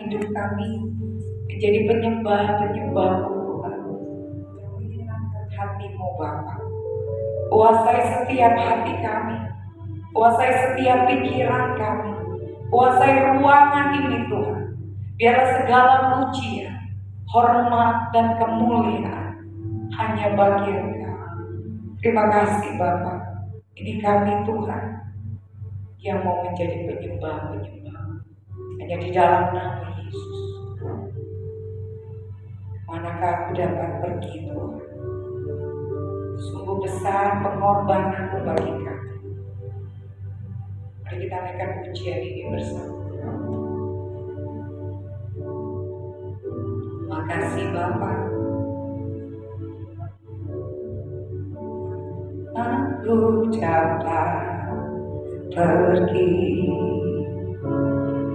hidup kami menjadi penyembah-penyembah-Mu Tuhan. Menyenangkan hati-Mu Bapa. Kuasai setiap hati kami, kuasai setiap pikiran kami, kuasai ruangan ini Tuhan. Biarlah segala pujian, hormat dan kemuliaan hanya bagi Engkau. Terima kasih Bapa. Ini kami Tuhan yang mau menjadi penyembah-penyembah hanya di dalam nama Yesus. Manakah aku dapat pergi Tuhan? Sungguh besar pengorbanan-Mu bagi kami. Mari kita naikkan pujian ini bersama. Terima kasih Bapa. Aku dapat pergi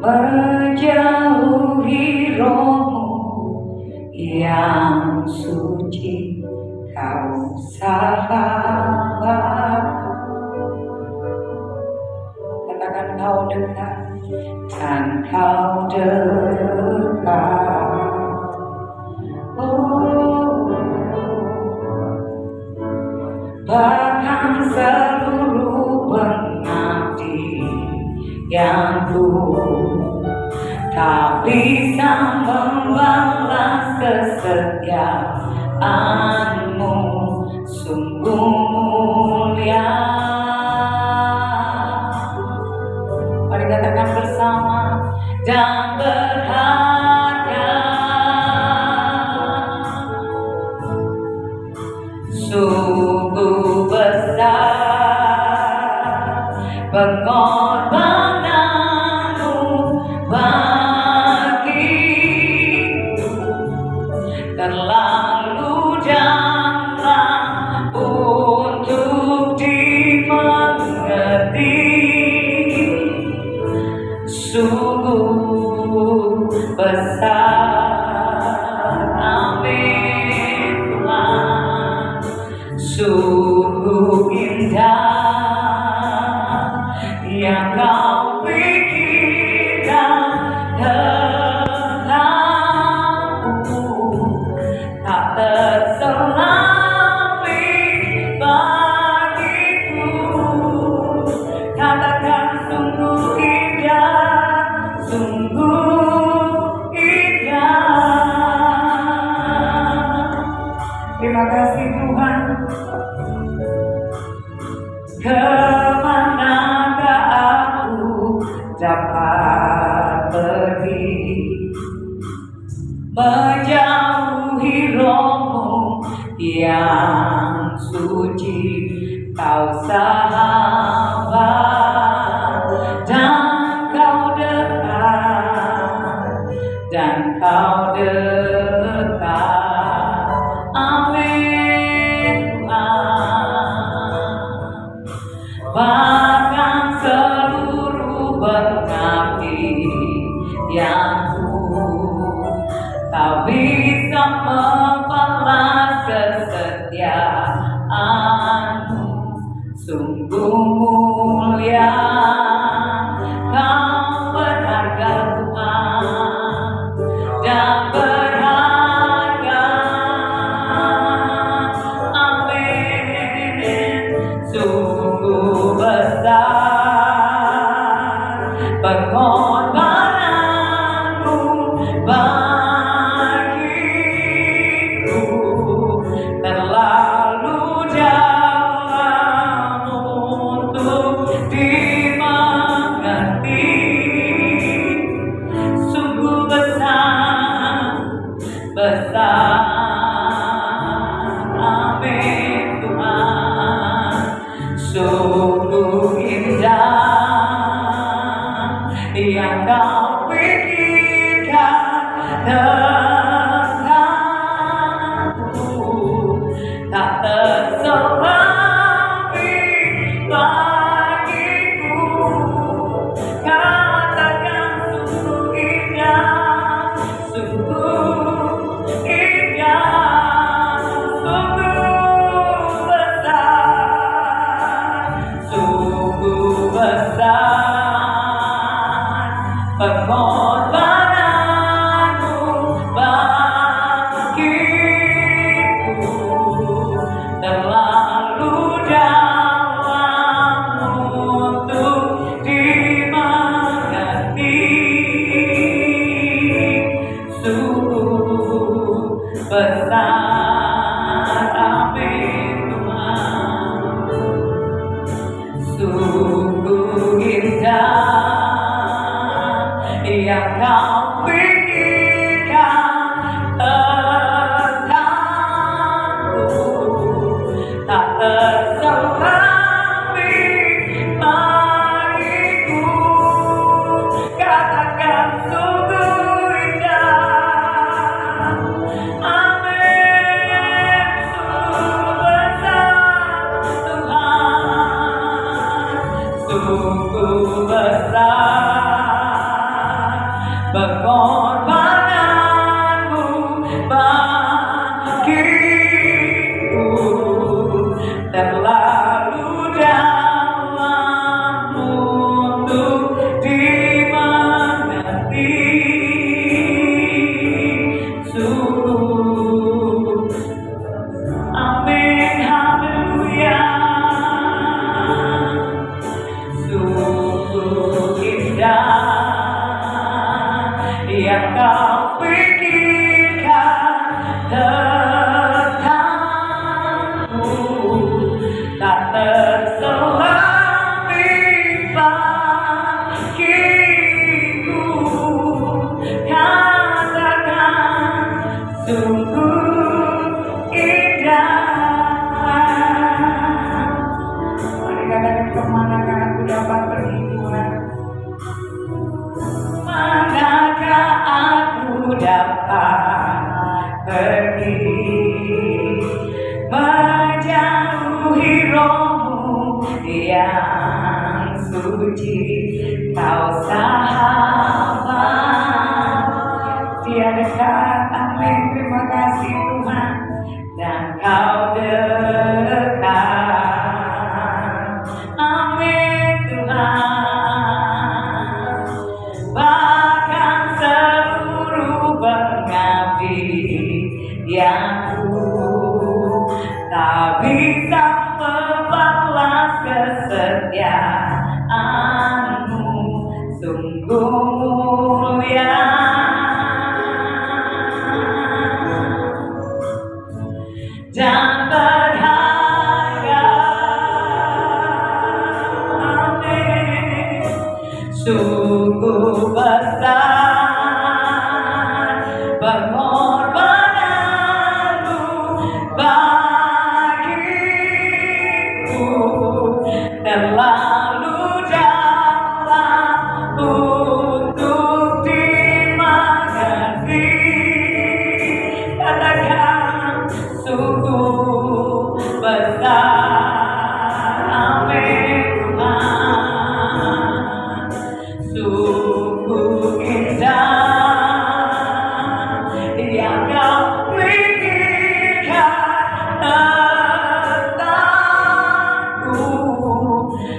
menjauhi Roh-Mu yang suci. Kau sahabat, katakan Kau dekat dan Kau dekat. Oh, bahkan seluruh pengabdi yang ku tak bisa membalas kesetiaan-Mu sungguh mulia. Mari katakan bersama, dan berharga, sungguh besar pengorbanan-Mu bagiku, terlalu dalam untuk dimengerti. Sungguh besar, amin Tuhan. Sungguh indah yang Kau pikirkan tentangku, tak terselami bagiku. Katakan sungguh indah, sungguh indah. Terima kasih Tuhan. Kemanakah aku dapat pergi menjauhi Roh-Mu yang suci. Kau sahabat dan Kau dekat, dan Kau dekat. Amin Tuhan. Bahkan seluruh pengabdi yang ku tak bisa membalas kesetiaan-Mu sungguh mulia. Kau berharga Tuhan, dan berharga. Amin. Sungguh besar pengorbanan-Mu bagiku, terlalu dalam untuk dimengerti. Sungguh besar, besar, amin Tuhan. Sungguh indah yang Kau pikirkan tentangku, tak terselami bagiku. Katakan sungguh indah, sungguh indah, sungguh besar, sungguh besar pengorbanan kau pikirkan tentangku, tak terselami bagiku. Katakan sungguh indah, amin, sungguh besar Tuhan, sungguh besar pengorbananmu bagiku, terlalu dalam untuk dimengerti. Sungguh, amin, haleluya. Sungguh indah yang kau pikirkan tentangku, tak terselami bagiku. Katakan sungguh indah. Mari katakan, kemanakah aku dapat pergi Tuhan? Manakah aku dapat pergi menjauhi rohmu yang suci? Kau sahabat dia dekat, amin, terima kasih Tuhan, dan kau dekat, amin Tuhan. Bahkan seluruh pengabdianku tak bisa membalas kesetiaanmu, sungguh mulia dan berharga, amin, sungguh besar pengorbananmu bagiku, terlalu dalam untuk dimengerti. Katakan sungguh besar, amin Tuhan, sungguh indah yang kau pikirkan tentangku,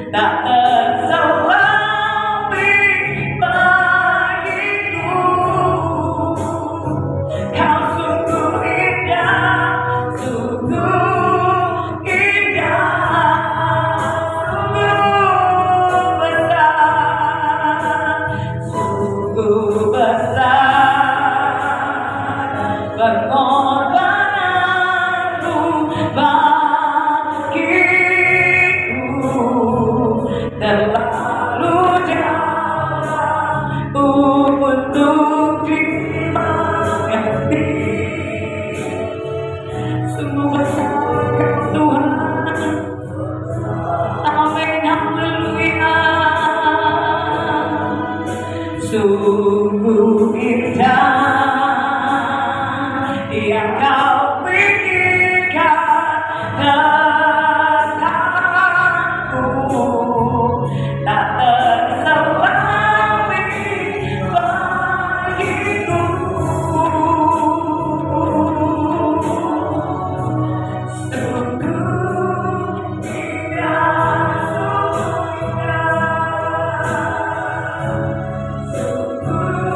tak terselami bagiku. Kau sungguh indah, sungguh indah, sungguh besar, sungguh besar pengorbananmu bagiku, terlalu jauh untuk dimengerti. Sungguh besar Tuhan, amin, haleluya. Sungguh indah yang kau pikirkan tentangku, tak terselami bagiku. Sungguh indah, sungguh indah, sungguh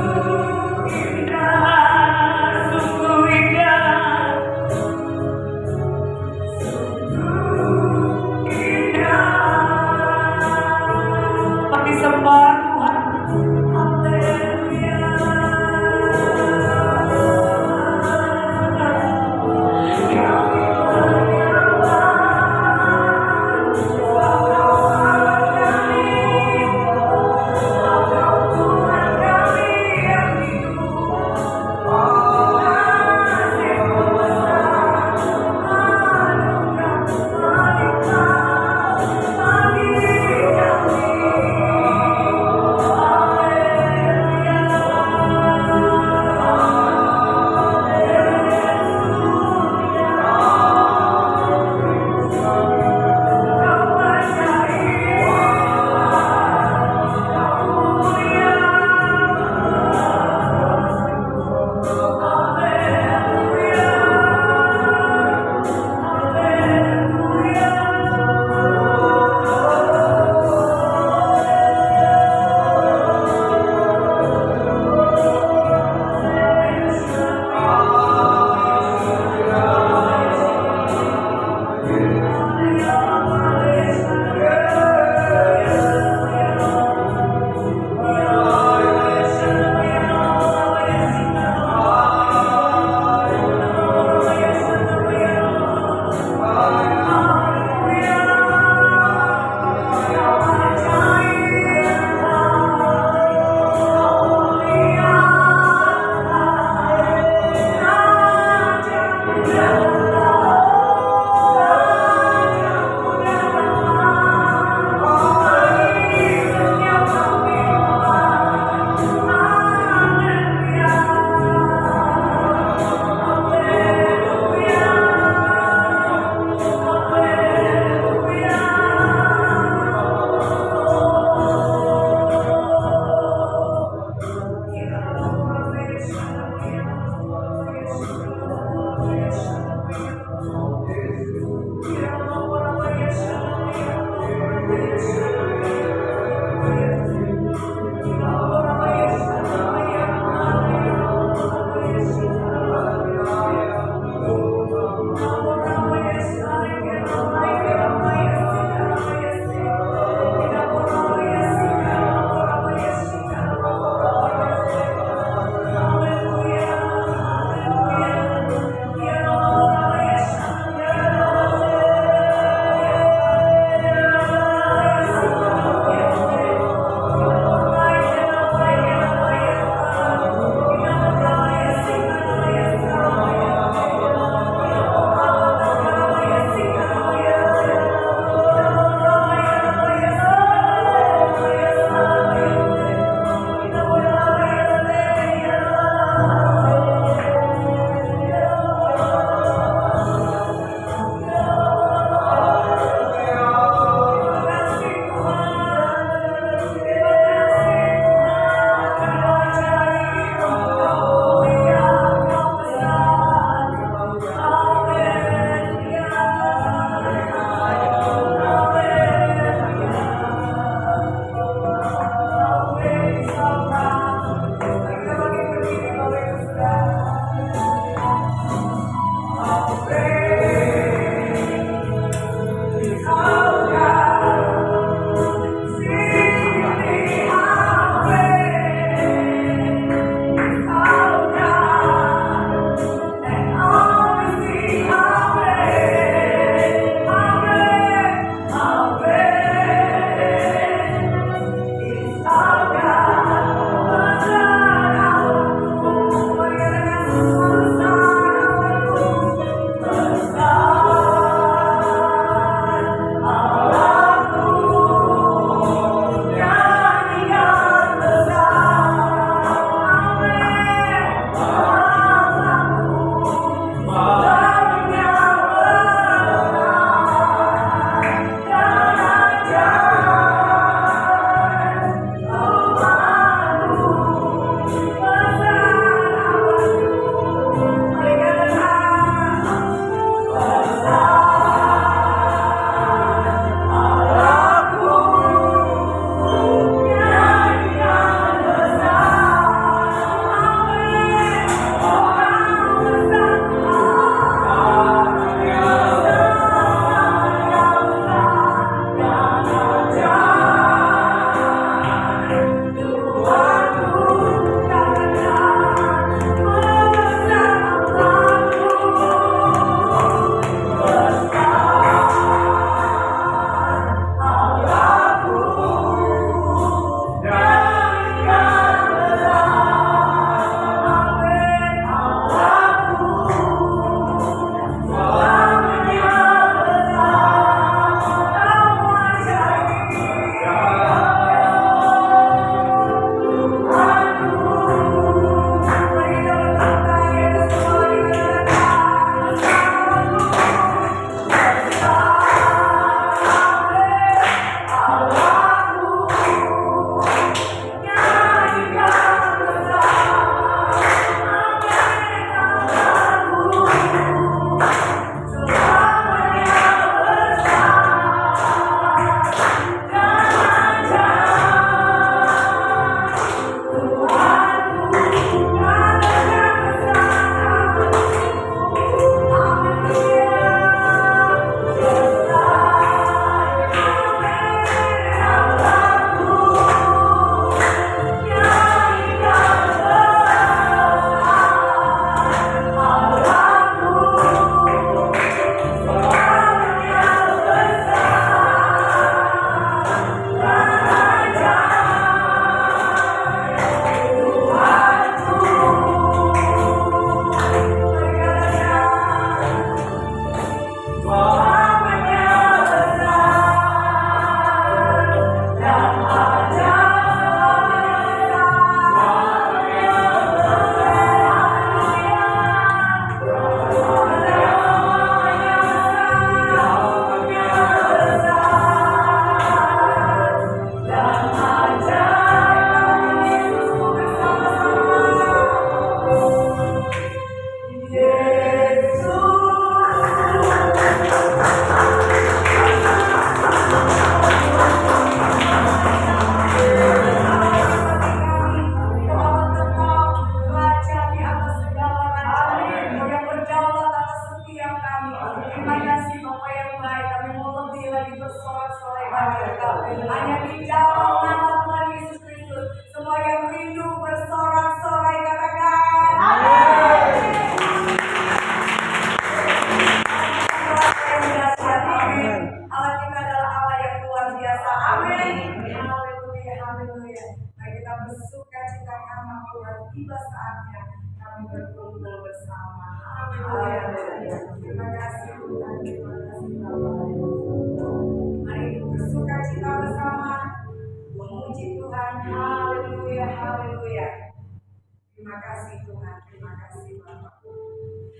Terima kasih Tuhan, terima kasih Bapak.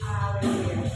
Haleluya.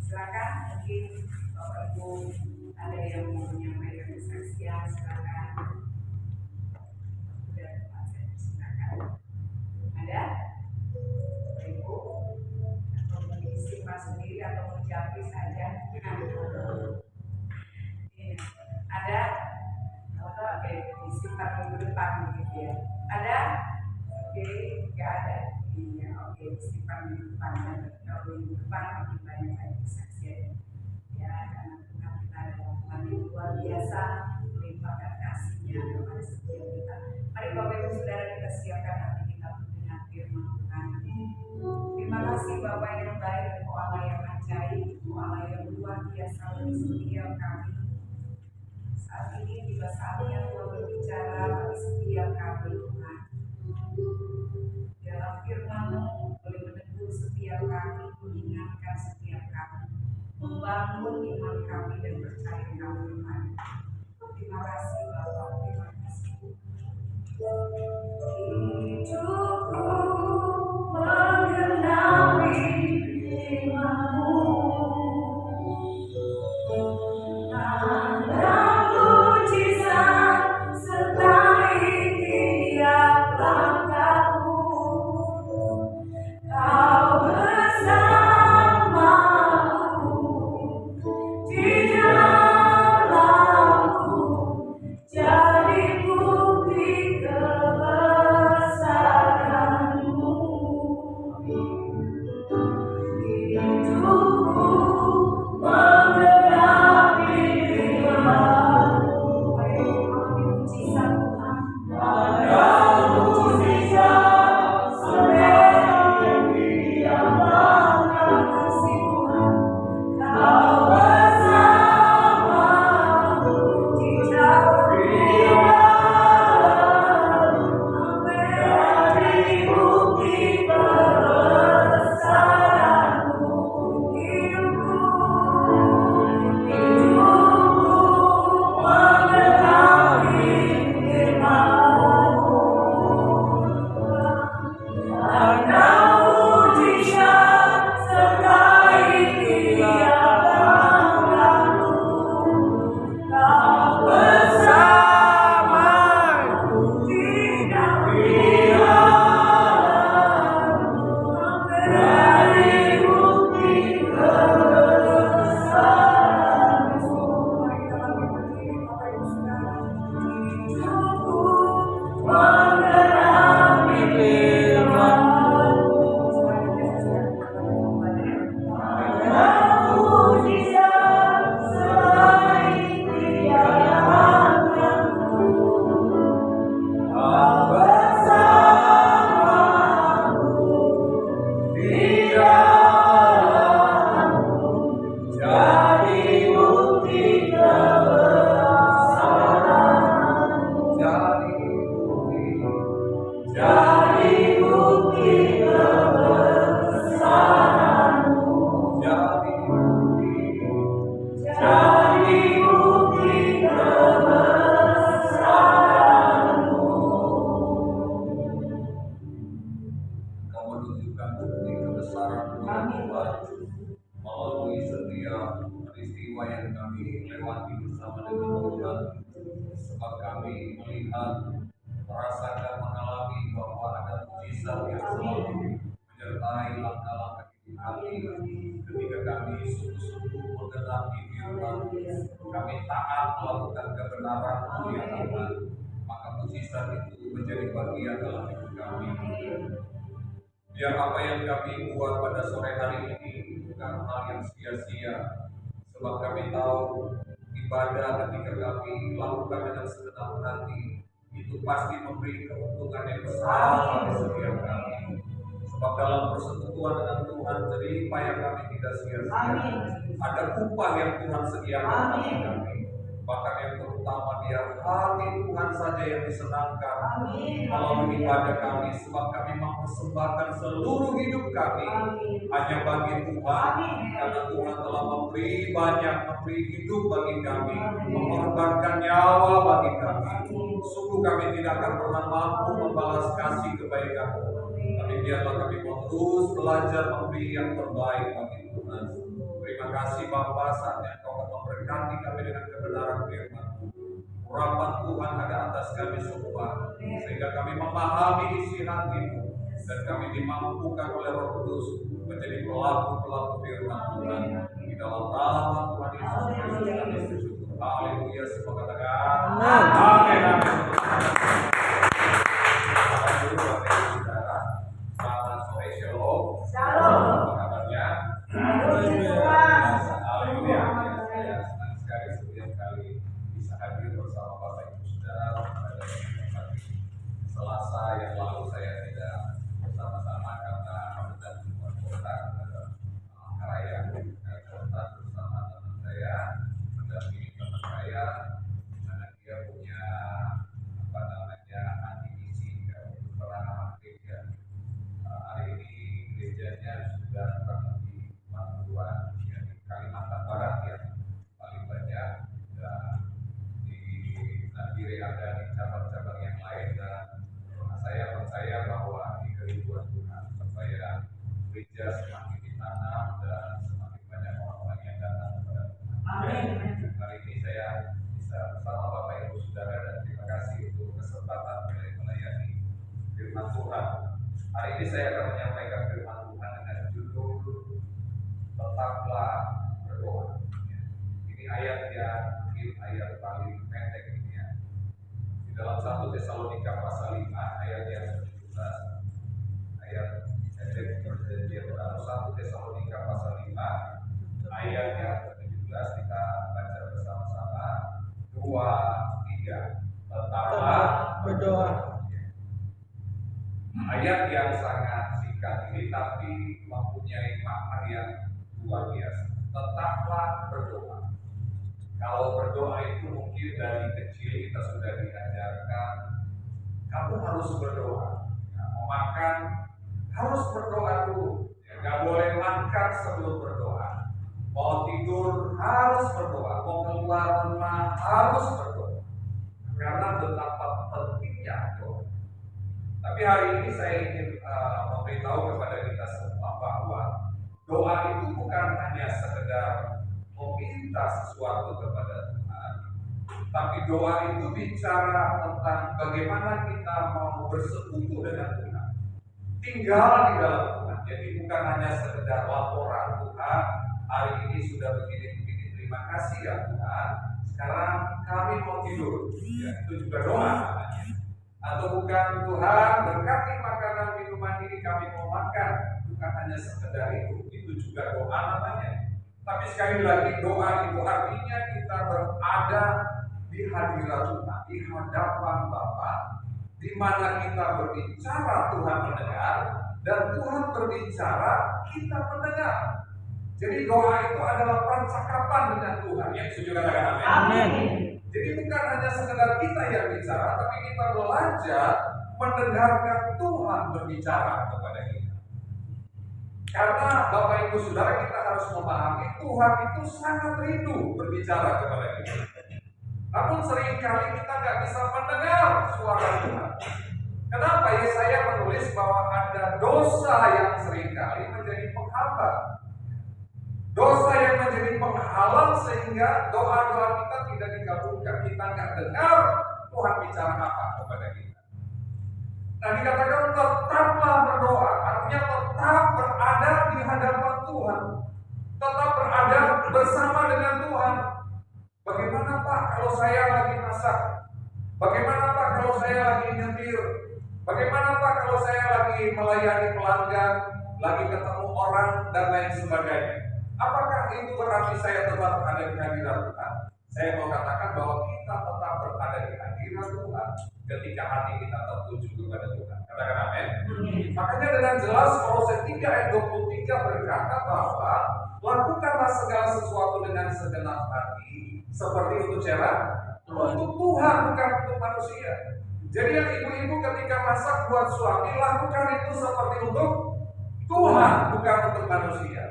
Silakan, mungkin Bapak Ibu ada yang mau menyampaikan kesaksian, silakan. Silakan. Ada? Bapak Ibu atau mau disimpan sendiri atau mau japri saja? Ada? Oke, disimpan minggu depan begitu ya. Ada? Oke, nggak ada. Iya, oke, disimpan minggu depan. Kalau minggu depan makin banyak lagi kesaksian. Ya, karena Tuhan kita adalah Tuhan yang luar biasa, melimpahkan kasih-Nya kepada setiap kita. Mari Bapak Ibu Saudara kita siapkan hati kita untuk mendengar firman Tuhan. Terima kasih Bapak yang baik, Engkau Allah yang ajaib, Engkau Allah yang luar biasa bagi setiap kami. Saat ini tiba saatnya Tuhan berbicara bagi setiap kami Tuhan. Dalam firman-Mu boleh menegur setiap kami, mengingatkan setiap kami, membangun iman kami dan percaya kami Tuhan. Terima kasih Bapak, terima kasih. Hidupku mengenali firman-Mu. Kami taat melakukan kebenaran yang Tuhan, maka mujizat itu menjadi bagian dalam hidup kami. Biar apa yang kami buat pada sore hari ini bukan hal yang sia-sia, sebab kami tahu ibadah ketika kami lakukan dengan segenap hati itu pasti memberi keuntungan yang besar bagi setiap kami. Sebab dalam persekutuan dengan Tuhan, jerih payah kami tidak sia-sia. Ada upah yang Tuhan sediakan bagi kami. Bahkan yang terutama biar hati Tuhan saja yang disenangkan melalui ibadah kami, sebab kami mempersembahkan seluruh hidup kami hanya bagi Tuhan, karena Tuhan telah memberi banyak, memberi hidup bagi kami, mengorbankan nyawa bagi kami. Sungguh kami tidak akan pernah mampu membalas kasih kebaikan-Mu. Tapi biarlah kami mau terus belajar memberi yang terbaik bagi Tuhan. Terima kasih Bapa, saatnya Kau akan memberkati kami dengan kebenaran firman-Mu. Urapan Tuhan ada atas kami semua, sehingga kami memahami isi hati-Mu, dan kami dimampukan oleh Roh Kudus menjadi pelaku-pelaku firman Tuhan. Di dalam nama Tuhan Yesus Kristus kami bersyukur. Haleluya, semua katakan amin. Amin. Saudara, selamat sore, shalom. Apa kabarnya? Haleluya. Saya senang sekali setiap kali bisa hadir bersama Bapak Ibu Saudara pada pagi Selasa yang lalu saya tidak bersama-sama karena sedang keluar kota Palangkaraya, kota bersama teman saya, mendampingi teman saya, di mana dia punya anti misi untuk perangan gereja. Hari ini gerejanya sudah kurang lebih 40-an ya, di Kalimantan Barat ya, paling banyak, dan nanti ada di cabang-cabang yang lain, dan saya percaya bahwa di kerinduan Tuhan supaya gereja semakin ditanam dan semakin banyak orang-orang yang datang kepada Tuhan. Amin. Hari ini saya bisa bersama Bapak Ibu Saudara, dan terima kasih untuk kesempatan melayani firman Tuhan. Hari ini saya akan menyampaikan firman Tuhan dengan judul Tetaplah Berdoa. Ini ayat yang mungkin ayat paling pendek ini ya. Di dalam 1 Tesalonika pasal 5 ayat yang 17, ayat pendek perjanjian baru, 1 Tesalonika pasal 5 ayat yang 17, kita baca bersama-sama. 2, 3, tetaplah berdoa. Ayat yang sangat singkat ini tapi mempunyai makna yang luar biasa. Tetaplah berdoa. Kalau berdoa itu mungkin dari kecil kita sudah diajarkan, kamu harus berdoa. Mau makan harus berdoa dulu. Gak boleh makan sebelum berdoa. Mau tidur harus berdoa. Mau keluar rumah harus berdoa. Karena betapa pentingnya doa. Tapi hari ini saya ingin memberitahu kepada kita semua bahwa doa itu bukan hanya sekedar meminta sesuatu kepada Tuhan, tapi doa itu bicara tentang bagaimana kita mau bersekutu dengan Tuhan, tinggal di dalam Tuhan. Jadi bukan hanya sekedar laporan, Tuhan hari ini sudah begini-begini, terima kasih ya Tuhan, sekarang kami mau tidur, ya, itu juga doa namanya. Atau bukan, Tuhan berkati makanan minuman ini kami mau makan, bukan hanya sekedar itu juga doa namanya. Tapi sekali lagi doa itu artinya kita berada di hadirat Tuhan, di hadapan Bapa, di mana kita berbicara Tuhan mendengar, dan Tuhan berbicara kita mendengar. Jadi doa itu adalah percakapan dengan Tuhan. Yang setuju katakan amin. Amin. Jadi bukan hanya sekedar kita yang bicara, tapi kita belajar mendengarkan Tuhan berbicara kepada kita. Karena Bapak Ibu Saudara, kita harus memahami Tuhan itu sangat rindu berbicara kepada kita. Namun seringkali kita nggak bisa mendengar suara Tuhan. Kenapa? Yesaya menulis bahwa ada dosa yang seringkali menjadi penghambat. Dosa yang menjadi penghalang sehingga doa-doa kita tidak dikabulkan. Kita nggak dengar Tuhan bicara apa kepada kita. Nah, dikatakan tetaplah berdoa, artinya tetap berada di hadapan Tuhan, tetap berada bersama dengan Tuhan. Bagaimana Pak kalau saya lagi masak? Bagaimana Pak kalau saya lagi nyetir? Bagaimana Pak kalau saya lagi melayani pelanggan, lagi ketemu orang dan lain sebagainya? Apakah itu berarti saya tetap berada di hadirat Tuhan? Saya mau katakan bahwa kita tetap berada di hadirat Tuhan ketika hati kita tertuju kepada Tuhan. Katakan amin. Makanya dengan jelas Kolose 3 ayat 23 berkata bahwa lakukanlah segala sesuatu dengan segenap hati seperti untuk siapa? Untuk Tuhan, bukan untuk manusia. Jadi yang ibu-ibu ketika masak buat suami, lakukan itu seperti untuk Tuhan, bukan untuk manusia.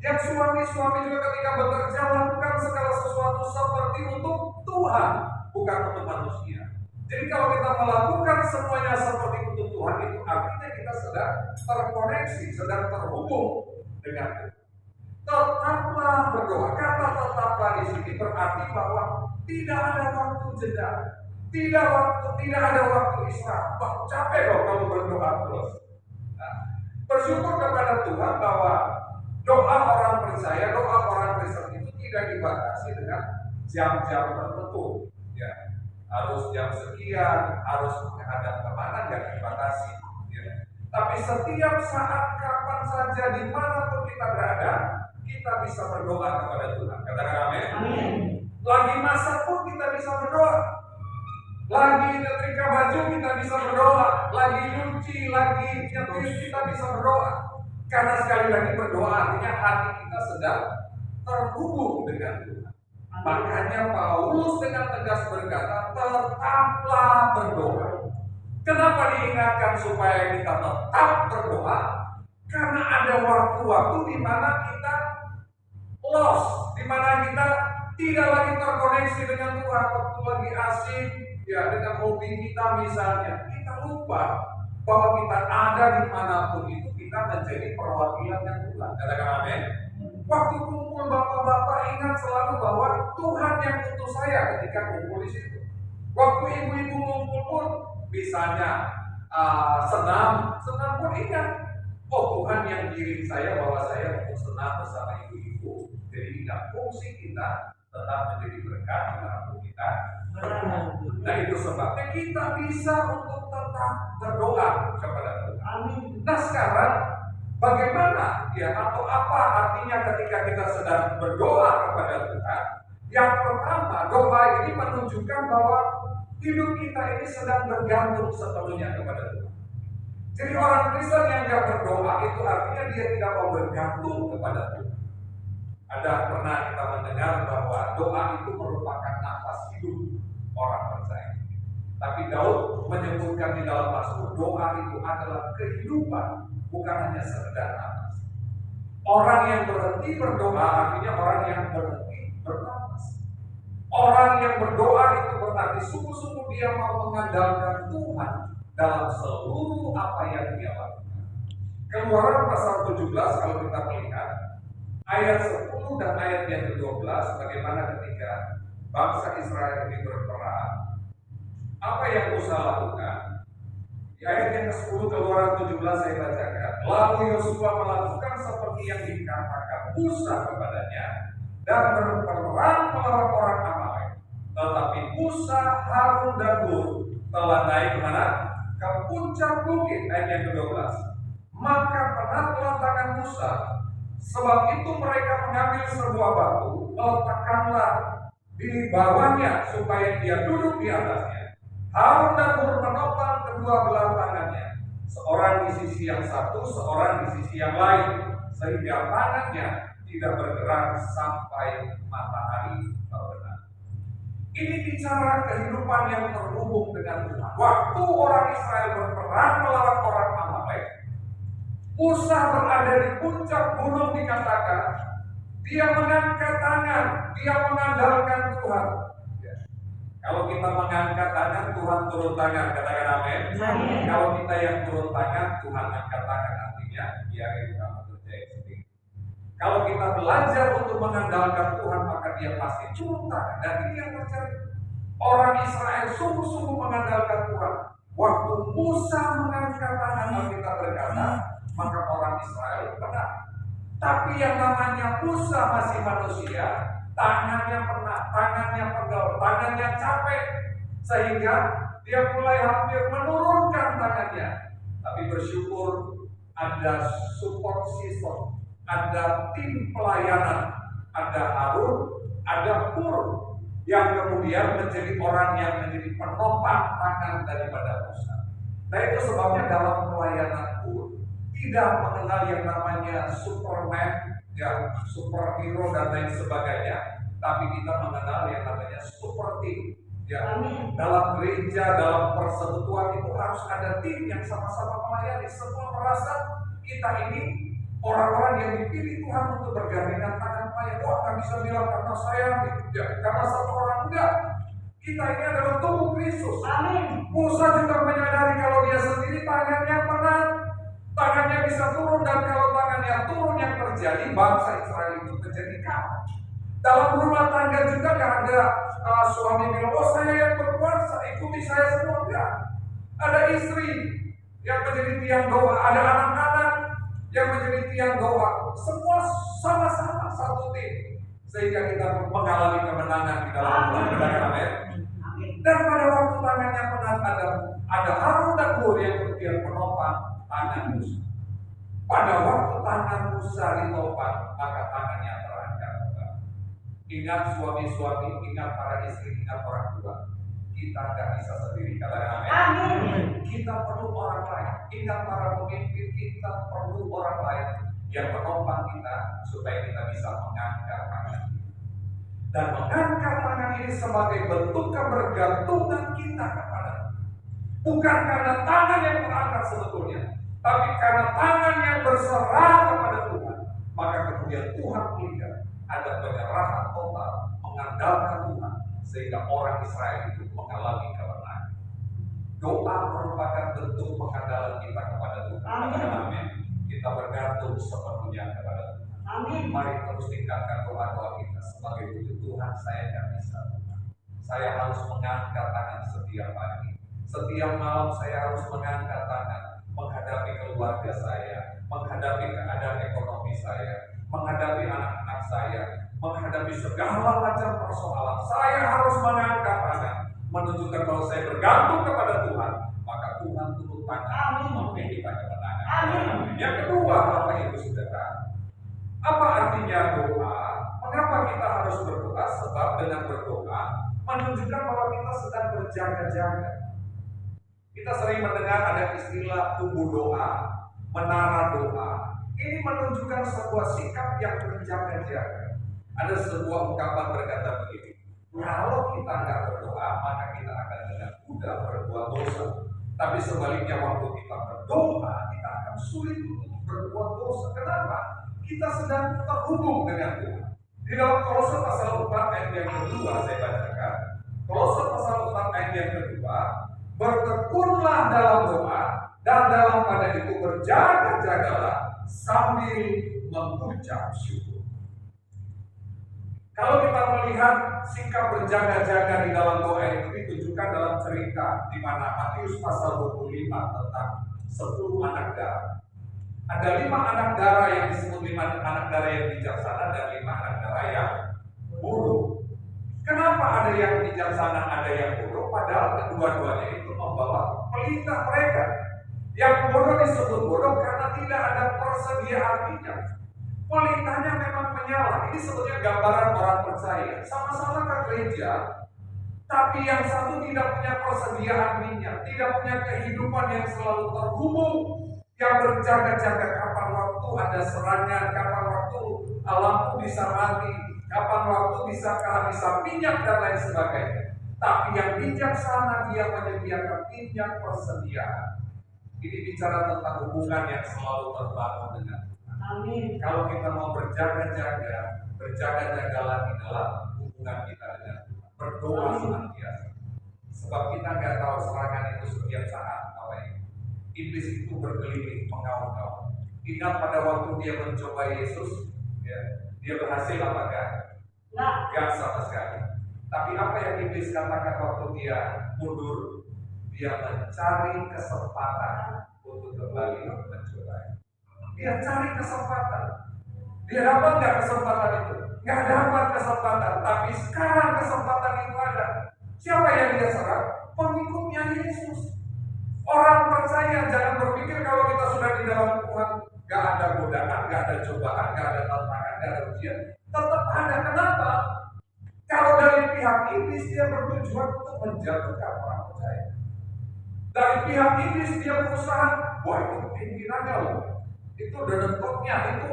Yang suami-suami juga ketika bekerja, lakukan segala sesuatu seperti untuk Tuhan, bukan untuk manusia. Jadi kalau kita melakukan semuanya seperti untuk Tuhan, itu artinya kita sedang terkoneksi, sedang terhubung dengan Tuhan. Tetaplah berdoa. Kata tetaplah di sini berarti bahwa tidak ada waktu jeda, tidak ada waktu istirahat. Wah, capek dong kalau berdoa terus. Nah, bersyukur kepada Tuhan bahwa doa orang percaya, doa orang Kristen itu tidak dibatasi dengan jam-jam tertentu. Ya, harus jam sekian, harus menghadap kemana, nggak dibatasi. Ya. Tapi setiap saat, kapan saja, dimanapun kita berada, kita bisa berdoa kepada Tuhan. Katakan amin. Lagi masak pun kita bisa berdoa. Lagi nyetrika baju kita bisa berdoa. Lagi nyuci, lagi nyetir kita bisa berdoa. Karena sekali lagi berdoa artinya hati kita sedang terhubung dengan Tuhan. Makanya Paulus dengan tegas berkata, tetaplah berdoa. Kenapa diingatkan supaya kita tetap berdoa? Karena ada waktu-waktu di mana kita lost, di mana kita tidak lagi terkoneksi dengan Tuhan. Waktu lagi asik, ya dengan hobi kita misalnya, kita lupa bahwa kita ada dimanapun itu, kita menjadi perwakilan yang Tuhan. Katakan amin. Waktu kumpul bapak-bapak, ingat selalu bahwa Tuhan yang utus saya ketika kumpul di situ. Waktu ibu-ibu kumpul pun, misalnya senam pun ingat, oh Tuhan yang kirim saya bahwa saya untuk senam bersama ibu-ibu. Jadi ingat, fungsi kita tetap menjadi berkat dimanapun kita. Nah itu sebabnya kita bisa untuk tetap berdoa kepada Tuhan. Nah sekarang bagaimana ya, atau apa artinya ketika kita sedang berdoa kepada Tuhan? Yang pertama, doa ini menunjukkan bahwa hidup kita ini sedang bergantung sepenuhnya kepada Tuhan. Jadi orang Kristen yang tidak berdoa itu artinya dia tidak mau bergantung kepada Tuhan. Ada pernah kita mendengar bahwa doa itu merupakan nafas hidup orang percaya. Tapi Daud menyebutkan di dalam Mazmur, doa itu adalah kehidupan, bukan hanya sekedar nafas. Orang yang berhenti berdoa artinya orang yang berhenti bernafas. Orang yang berdoa itu berarti sungguh-sungguh dia mau mengandalkan Tuhan dalam seluruh apa yang dia lakukan. Keluaran pasal 17 kalau kita melihat ayat 10 dan ayat yang ke-12, bagaimana ketika bangsa Israel ini berperang, apa yang Musa lakukan? Di ayat yang ke-10 Keluaran 17 saya bacakan. Lalu Yosua melakukan seperti yang dikatakan Musa kepadanya dan berperang melawan orang Amalek. Tetapi Musa, Harun dan Hur telah naik kemana? Ke puncak bukit. Ayat yang ke-12. Maka penatlah tangan Musa, sebab itu mereka mengambil sebuah batu, meletakkanlah di bawahnya supaya dia duduk di atasnya. Harun dan Hur menopang kedua belah tangannya, seorang di sisi yang satu, seorang di sisi yang lain, sehingga tangannya tidak bergerak sampai matahari terbenam. Ini bicara kehidupan yang terhubung dengan Tuhan. Waktu orang Israel berperang melawan orang Amalek, Musa berada di puncak gunung, dikatakan dia mengangkat tangan, dia mengandalkan Tuhan. Ya. Kalau kita mengangkat tangan, Tuhan turun tangan. Katakan amin. Kalau kita yang turun tangan, Tuhan angkat tangan. Artinya dia yang bekerja sendiri. Kalau kita belajar untuk mengandalkan Tuhan, maka dia pasti turun tangan. Dan ini yang terjadi. Orang Israel sungguh-sungguh mengandalkan Tuhan. Waktu Musa mengangkat tangan, kita berkata, maka orang Israel menang. Tapi yang namanya Musa masih manusia, tangannya penat, tangannya pegel, tangannya capek, sehingga dia mulai hampir menurunkan tangannya. Tapi bersyukur ada support system, ada tim pelayanan, ada Harun, ada Hur, yang kemudian menjadi orang yang menjadi penopang tangan daripada Musa. Nah itu sebabnya dalam pelayanan Hur tidak mengenal yang namanya Superman, ya, superhero dan lain sebagainya, tapi kita mengenal yang namanya super team. Ya, dalam gereja, dalam persekutuan itu harus ada tim yang sama-sama melayani. Semua merasa kita ini orang-orang yang dipilih Tuhan untuk bergandengan tangan melayani. Wah, nggak bisa bilang karena saya, ya, karena satu orang, enggak. Kita ini adalah tubuh Kristus. Amin. Musa juga menyadari kalau dia sendiri tangannya berat, tangannya bisa turun, dan kalau tangannya turun yang terjadi bangsa Israel itu menjadi kacau. Dalam rumah tangga juga gak ada suami bilang, oh saya yang berkuasa, ikuti saya semua. Enggak. Ada istri yang menjadi tiang doa, ada anak-anak yang menjadi tiang doa. Semua sama-sama satu tim, sehingga kita mengalami kemenangan di dalam rumah tangga. Dan pada waktu tangannya berat, ada Harun dan Hur yang kemudian menopang tangan Musa. Pada waktu tangan Musa ditopang, maka tangannya terangkat. Ingat suami-suami, ingat para istri, ingat orang tua. Kita tidak bisa sendiri, katakan amin. Kita perlu orang lain. Ingat para pemimpin, kita perlu orang lain yang menopang kita supaya kita bisa mengangkat tangan. Dan mengangkat tangan ini sebagai bentuk kebergantungan kita kepada Tuhan. Bukan karena tangan yang terangkat sebetulnya, tapi karena tangan yang berserah kepada Tuhan. Maka kemudian Tuhan melihat ada penyerahan total, mengandalkan Tuhan, sehingga orang Israel itu mengalami kemenangan. Doa merupakan bentuk pengandalan kita kepada Tuhan. Amin. Kita bergantung sepenuhnya kepada Tuhan. Amin. Mari terus tingkatkan doa-doa kita sebagai wujud Tuhan. Saya tidak bisa, Tuhan. Saya harus mengangkat tangan setiap pagi. Setiap malam saya harus mengangkat tangan menghadapi keluarga saya, menghadapi keadaan ekonomi saya, menghadapi anak-anak saya, menghadapi segala macam persoalan. Saya harus mengangkat tangan, menunjukkan bahwa saya bergantung kepada Tuhan. Maka Tuhan turun tangan memberi kita kemenangan. Amin. Yang kedua, apa itu saudara? Apa artinya doa? Mengapa kita harus berdoa? Sebab dengan berdoa menunjukkan bahwa kita sedang berjaga-jaga. Kita sering mendengar ada istilah tubuh doa, menara doa. Ini menunjukkan sebuah sikap yang berjaga-jaga. Ada sebuah ungkapan berkata begini, kalau kita nggak berdoa, maka kita akan dengan mudah berbuat dosa. Tapi sebaliknya waktu kita berdoa, kita akan sulit untuk berbuat dosa. Kenapa? Kita sedang terhubung dengan Tuhan. Di dalam Kolose pasal 4 ayat yang kedua saya bacakan. Kolose pasal 4 ayat yang kedua, bertekunlah dalam doa dan dalam pada itu berjaga-jagalah sambil mengucap syukur. Kalau kita melihat sikap berjaga-jaga di dalam doa itu ditunjukkan dalam cerita di mana Matius pasal 25 tentang 10 anak darah. Ada 5 anak darah yang disebut 5 anak darah yang bijaksana dan 5 anak darah yang bodoh. Kenapa ada yang bijaksana, ada yang bodoh? Padahal kedua-duanya itu membawa pelita mereka. Yang bodoh disebut bodoh karena tidak ada persediaan minyak. Pelitanya memang menyala. Ini sebetulnya gambaran orang percaya. Sama-sama ke gereja, tapi yang satu tidak punya persediaan minyak, tidak punya kehidupan yang selalu terhubung, yang berjaga-jaga kapan waktu ada serangan, kapan waktu lampu bisa mati, kapan waktu bisa kehabisan minyak dan lain sebagainya. Tapi yang bijaksana dia menyediakan minyak persediaan. Ini bicara tentang hubungan yang selalu terbangun dengan Tuhan. Amin. Kalau kita mau berjaga-jaga, berjaga-jagalah di dalam hubungan kita dengan Tuhan. Berdoa senantiasa. Sebab kita nggak tahu serangan itu setiap saat. Iblis itu berkeliling mengaum-ngaum. Ingat pada waktu dia mencoba Yesus, ya, dia berhasil apakah? Gak sama sekali. Tapi apa yang iblis katakan waktu dia mundur? Dia mencari kesempatan untuk kembali mencoba. Dia cari kesempatan. Dia dapat nggak kesempatan itu? Nggak dapat kesempatan. Tapi sekarang kesempatan itu ada. Siapa yang dia serang? Pengikutnya Yesus. Orang percaya jangan berpikir kalau kita sudah di dalam Tuhan gak ada godaan, gak ada cobaan, gak ada tantangan, gak ada ujian. Tetap ada. Kenapa? Kalau dari pihak iblis dia bertujuan untuk menjatuhkan orang percaya. Dari pihak iblis dia berusaha, wah itu pimpinannya loh, itu denetoknya, itu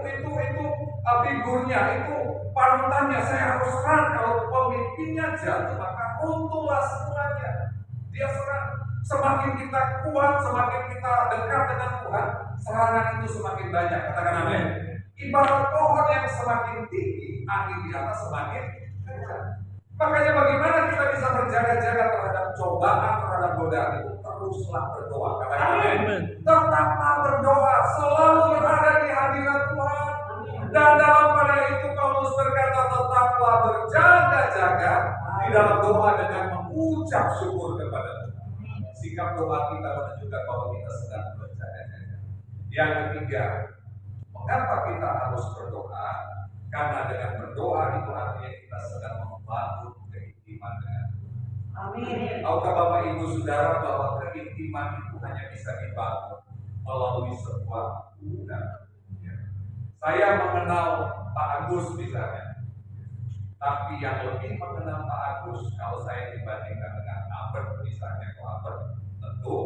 figurnya, itu panutannya, saya harus serang. Kalau pemimpinnya jatuh maka runtuhlah semuanya. Dia serang. Semakin kita kuat, semakin kita dekat dengan Tuhan, serangan itu semakin banyak. Katakan amin. Ibarat pohon yang semakin tinggi, angin di atas semakin kencang. Makanya bagaimana kita bisa berjaga-jaga terhadap cobaan, terhadap godaan itu? Teruslah berdoa. Katakan amin. Tetaplah berdoa, selalu berada di hadirat Tuhan. Dan dalam pada itu Paulus berkata, tetaplah berjaga-jaga di dalam doa dengan mengucap syukur kepada Tuhan. Sikap doa kita menunjukkan bahwa kita sedang berjaga-jaga. Yang ketiga, mengapa kita harus berdoa? Karena dengan berdoa itu artinya kita sedang membangun keintiman dengan Tuhan. Amin. Tahukah Bapak Ibu Saudara bahwa keintiman itu hanya bisa dibangun melalui sebuah hubungan. Saya mengenal Pak Agus misalnya, tapi yang lebih mengenal Pak Agus kalau saya dibandingkan dengan Albert misalnya, kalau Albert tentu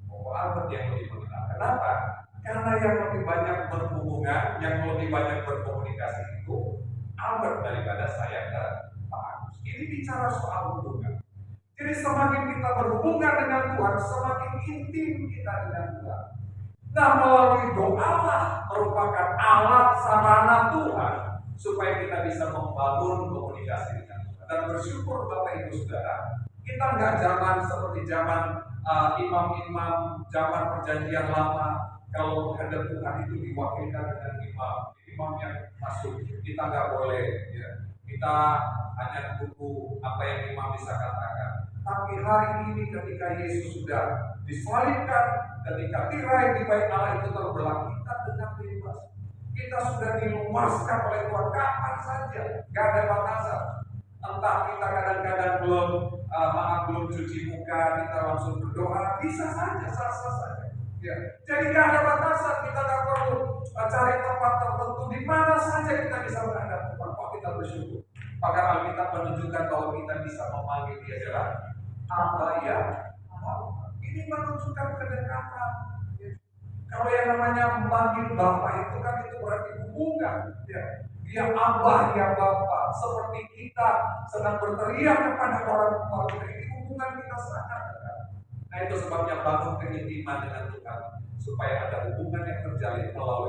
Albert yang lebih mengenal. Kenapa? Karena yang lebih banyak berhubungan, yang lebih banyak berkomunikasi itu Albert daripada saya dan Pak Agus. Ini bicara soal hubungan. Jadi semakin kita berhubungan dengan Tuhan, semakin intim kita dengan Tuhan. Nah, melalui doalah merupakan alat sarana Tuhan supaya kita bisa membangun komunikasi dengan Tuhan. Dan bersyukur Bapak Ibu Saudara, kita nggak zaman seperti zaman imam-imam zaman perjanjian lama. Kalau menghadap Tuhan itu diwakilkan dengan imam yang masuk, kita nggak boleh, ya. Kita hanya tunggu apa yang imam bisa katakan. Tapi hari ini ketika Yesus sudah disalibkan, ketika tirai di bait Allah itu terbelah, kita dengan bebas. Kita sudah diluaskan oleh Tuhan kapan saja, nggak ada batasan. Entah kita kadang-kadang belum cuci muka, kita langsung berdoa, bisa saja, sah-sah saja. Ya. Jadi nggak ada batasan, kita nggak perlu cari tempat tertentu, di mana saja kita bisa menghadap Tuhan. Kok kita bersyukur? Bahkan Alkitab menunjukkan bahwa kita bisa memanggil Dia adalah Aba ya. Ini menunjukkan kedekatan. Ya. Kalau yang namanya memanggil Bapa itu kan itu berarti hubungan. Ya. Dia Abah ya Bapa. Seperti kita sedang berteriak kepada orang tua kita, ini hubungan kita sangat dekat. Nah itu sebabnya bangun keintiman dengan Tuhan supaya ada hubungan yang terjalin melalui